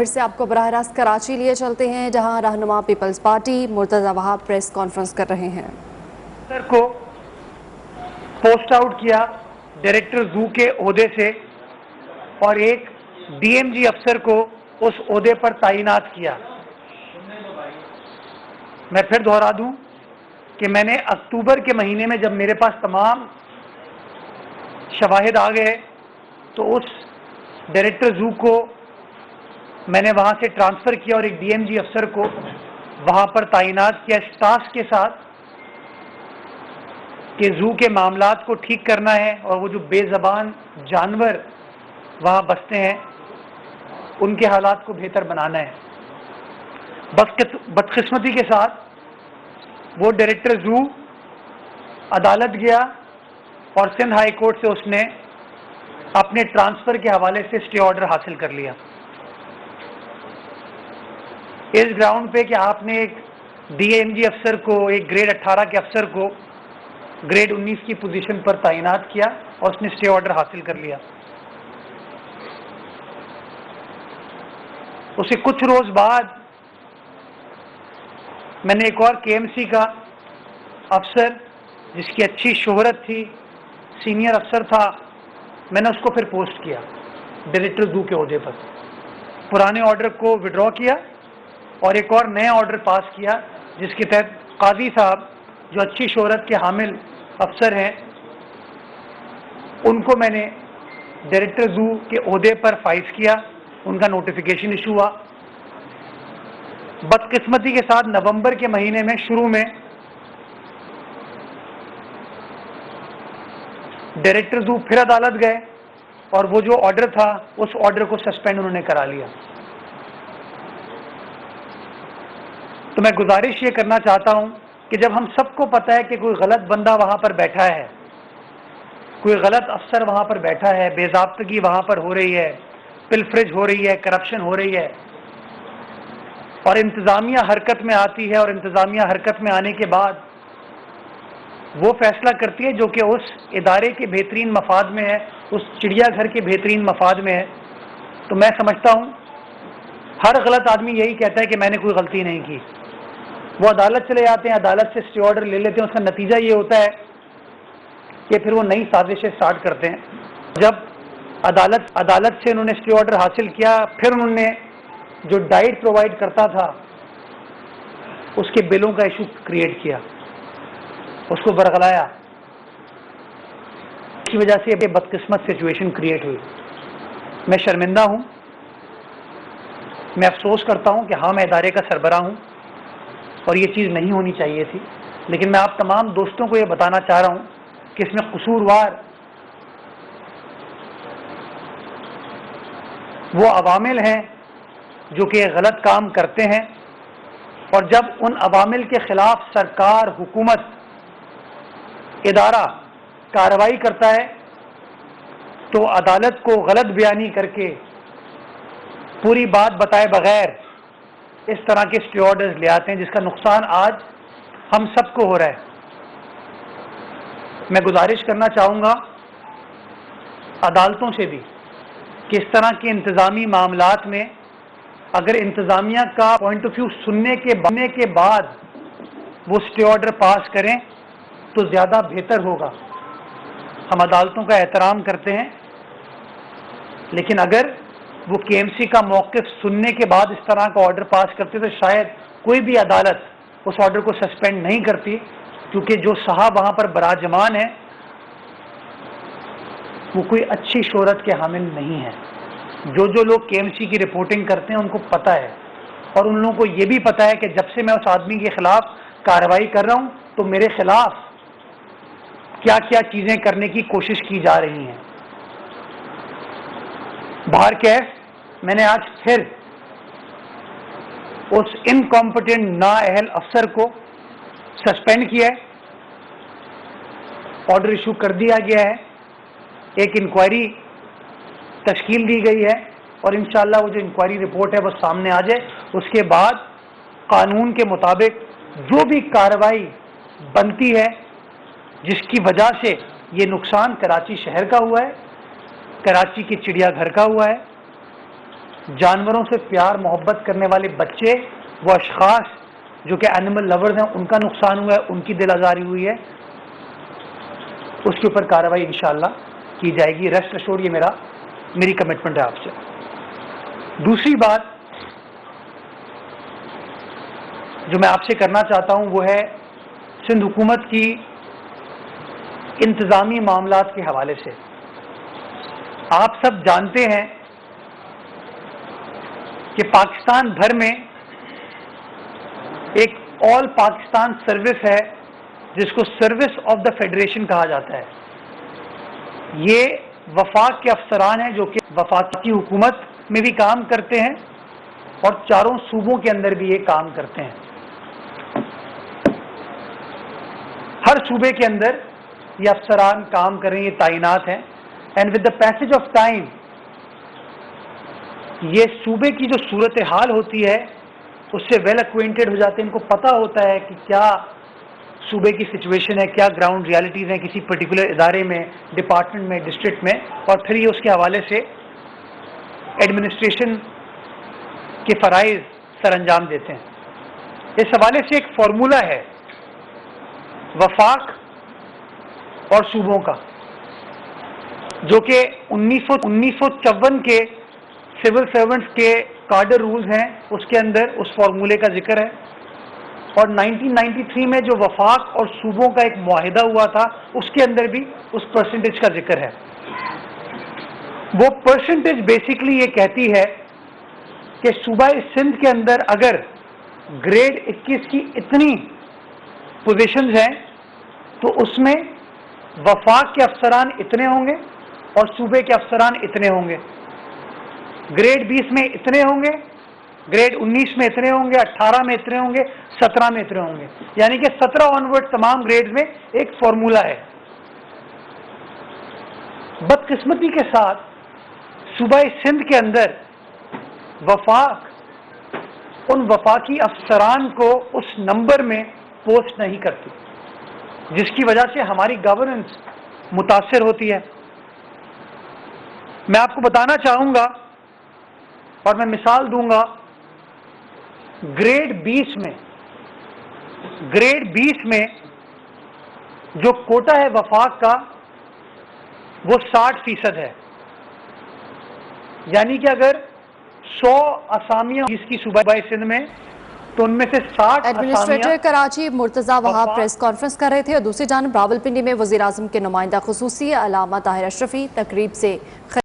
फिर से आपको बराह रास्त कराची लिए चलते हैं, जहां रहनुमा Peoples Party Murtaza Wahab press conference कर रहे हैं। सर को पोस्ट आउट किया डायरेक्टर जू के ओहदे से और एक डीएमजी अफसर को उस ओहदे पर तैनात किया। मैं फिर दोहरा दूं कि मैंने अक्टूबर के महीने में जब मेरे पास तमाम शवाहिद आ गए तो उस डायरेक्टर जू को मैंने वहां से ट्रांसफ़र किया और एक डीएमजी अफसर को वहां पर तैनात किया इस टास्क के साथ कि जू के मामलात को ठीक करना है और वो जो बेज़बान जानवर वहाँ बसते हैं उनके हालात को बेहतर बनाना है। बदकिस्मती के साथ वो डायरेक्टर जू अदालत गया और सिंध हाई कोर्ट से उसने अपने ट्रांसफ़र के हवाले से स्टे ऑर्डर हासिल कर लिया इस ग्राउंड पे कि आपने एक डीएमजी अफसर को, एक ग्रेड 18 के अफसर को ग्रेड 19 की पोजीशन पर तैनात किया और उसने स्टे ऑर्डर हासिल कर लिया। उसे कुछ रोज बाद मैंने एक और केएमसी का अफसर जिसकी अच्छी शोहरत थी, सीनियर अफसर था, मैंने उसको फिर पोस्ट किया डायरेक्टर जू के ओहदे पर। पुराने ऑर्डर को विड्रॉ किया और एक और नया ऑर्डर पास किया जिसके तहत काजी साहब जो अच्छी शोहरत के हामिल अफसर हैं उनको मैंने डायरेक्टर जू के ओहदे पर फाइज किया, उनका नोटिफिकेशन इशू हुआ। बदकिस्मती के साथ नवंबर के महीने में शुरू में डायरेक्टर जू फिर अदालत गए और वो जो ऑर्डर था उस ऑर्डर को सस्पेंड उन्होंने करा लिया। तो मैं गुजारिश ये करना चाहता हूं कि जब हम सबको पता है कि कोई गलत बंदा वहां पर बैठा है, कोई गलत अफसर वहां पर बैठा है, बेज़ाब्तगी वहां पर हो रही है, पिलफरेज हो रही है, करप्शन हो रही है और इंतज़ामिया हरकत में आती है और इंतज़ामिया हरकत में आने के बाद वो फैसला करती है जो कि उस इदारे के बेहतरीन मफाद में है, उस चिड़ियाघर के बेहतरीन मफाद में है। तो मैं समझता हूँ हर गलत आदमी यही कहता है कि मैंने कोई गलती नहीं की। वो अदालत चले जाते हैं, अदालत से स्टे ऑर्डर ले लेते हैं, उसका नतीजा ये होता है कि फिर वो नई साजिशें स्टार्ट करते हैं। जब अदालत से उन्होंने स्टे ऑर्डर हासिल किया, फिर उन्होंने जो डाइट प्रोवाइड करता था उसके बिलों का इशू क्रिएट किया, उसको बरगलाया, इसकी वजह से ये बदकिस्मत सिचुएशन क्रिएट हुई। मैं शर्मिंदा हूँ, मैं अफसोस करता हूँ कि हाँ मैं इदारे का सरबराह हूँ और ये चीज़ नहीं होनी चाहिए थी, लेकिन मैं आप तमाम दोस्तों को ये बताना चाह रहा हूँ कि इसमें कसूरवार वो अवामिल हैं जो कि गलत काम करते हैं और जब उन अवामिल के खिलाफ सरकार, हुकूमत, इदारा कार्रवाई करता है तो अदालत को गलत बयानी करके पूरी बात बताए बगैर इस तरह के स्टे ऑर्डर्स ले आते हैं जिसका नुकसान आज हम सबको हो रहा है। मैं गुजारिश करना चाहूँगा अदालतों से भी कि इस तरह के इंतज़ामी मामलात में अगर इंतज़ामिया का पॉइंट ऑफ व्यू सुनने के बाद वो स्टे ऑर्डर पास करें तो ज़्यादा बेहतर होगा। हम अदालतों का एहतराम करते हैं, लेकिन अगर वो केएमसी का मौक़िफ़ सुनने के बाद इस तरह का ऑर्डर पास करते तो शायद कोई भी अदालत उस ऑर्डर को सस्पेंड नहीं करती, क्योंकि जो साहब वहाँ पर बराजमान है वो कोई अच्छी शोहरत के हामिल नहीं है। जो लोग केएमसी की रिपोर्टिंग करते हैं उनको पता है और उन लोगों को ये भी पता है कि जब से मैं उस आदमी के खिलाफ कार्रवाई कर रहा हूँ तो मेरे खिलाफ क्या क्या चीज़ें करने की कोशिश की जा रही हैं। बाहर कैफ मैंने आज फिर उस इनकॉम्पिटेंट नाअहल अफसर को सस्पेंड किया है, ऑर्डर इशू कर दिया गया है, एक इंक्वायरी तश्कील दी गई है और इंशाअल्लाह वो जो इंक्वायरी रिपोर्ट है वो सामने आ जाए, उसके बाद कानून के मुताबिक जो भी कार्रवाई बनती है जिसकी वजह से ये नुकसान कराची शहर का हुआ है, कराची के चिड़ियाघर का हुआ है, जानवरों से प्यार मोहब्बत करने वाले बच्चे, वो अशखास जो कि एनिमल लवर्स हैं, उनका नुकसान हुआ है, उनकी दिल आज़ारी हुई है, उसके ऊपर कार्रवाई इंशाअल्लाह की जाएगी। रेस्ट एश्योर्ड, ये मेरी कमिटमेंट है आपसे। दूसरी बात जो मैं आपसे करना चाहता हूं वो है सिंध हुकूमत की इंतजामी मामलात के हवाले से। आप सब जानते हैं कि पाकिस्तान भर में एक ऑल पाकिस्तान सर्विस है जिसको सर्विस ऑफ द फेडरेशन कहा जाता है। ये वफाक के अफसरान हैं जो कि वफाकी हुकूमत में भी काम करते हैं और चारों सूबों के अंदर भी ये काम करते हैं। हर सूबे के अंदर ये अफसरान काम कर रहे हैं, ये तैनात हैं। And with the passage of time ये सूबे की जो सूरत हाल होती है उससे वेल एक्वेंटेड हो जाते हैं। इनको पता होता है कि क्या सूबे की सिचुएशन है, क्या ग्राउंड रियलिटीज़ हैं किसी पर्टिकुलर इदारे में, डिपार्टमेंट में, डिस्ट्रिक्ट में, और फिर ये उसके हवाले से एडमिनिस्ट्रेशन के फ़राइज़ सर अंजाम देते हैं। इस हवाले से एक फार्मूला है वफाक और सूबों का, जो कि 1954 के सिविल सर्वेंट्स के कार्डर रूल्स हैं, उसके अंदर उस फार्मूले का जिक्र है। और 1993 में जो वफाक और सूबों का एक मुआहिदा हुआ था उसके अंदर भी उस परसेंटेज का जिक्र है। वो परसेंटेज बेसिकली ये कहती है कि सूबा सिंध के अंदर अगर ग्रेड 21 की इतनी पोजीशंस हैं तो उसमें वफाक के अफसरान इतने होंगे और सूबे के अफसरान इतने होंगे। ग्रेड 20 में इतने होंगे, ग्रेड 19 में इतने होंगे, 18 में इतने होंगे, 17 में इतने होंगे। यानी कि 17 ऑनवर्ड तमाम ग्रेड में एक फॉर्मूला है। बदकिस्मती के साथ सूबा सिंध के अंदर वफाक उन वफाकी अफसरान को उस नंबर में पोस्ट नहीं करती, जिसकी वजह से हमारी गवर्नेंस मुतासिर होती है। मैं आपको बताना चाहूंगा और मैं मिसाल दूंगा, ग्रेड 20 में जो कोटा है वफाक का वो 60% है। यानी कि अगर 100 असामियां जिसकी सूबा सिंध में, तो उनमें से 60 administrator Karachi Murtaza Wahab press conference कर रहे थे और दूसरी जानब रावलपिंडी में वज़ीर आज़म के नुमाइंदा खुसूसी अल्लामा ताहिर अशरफी तकरीब से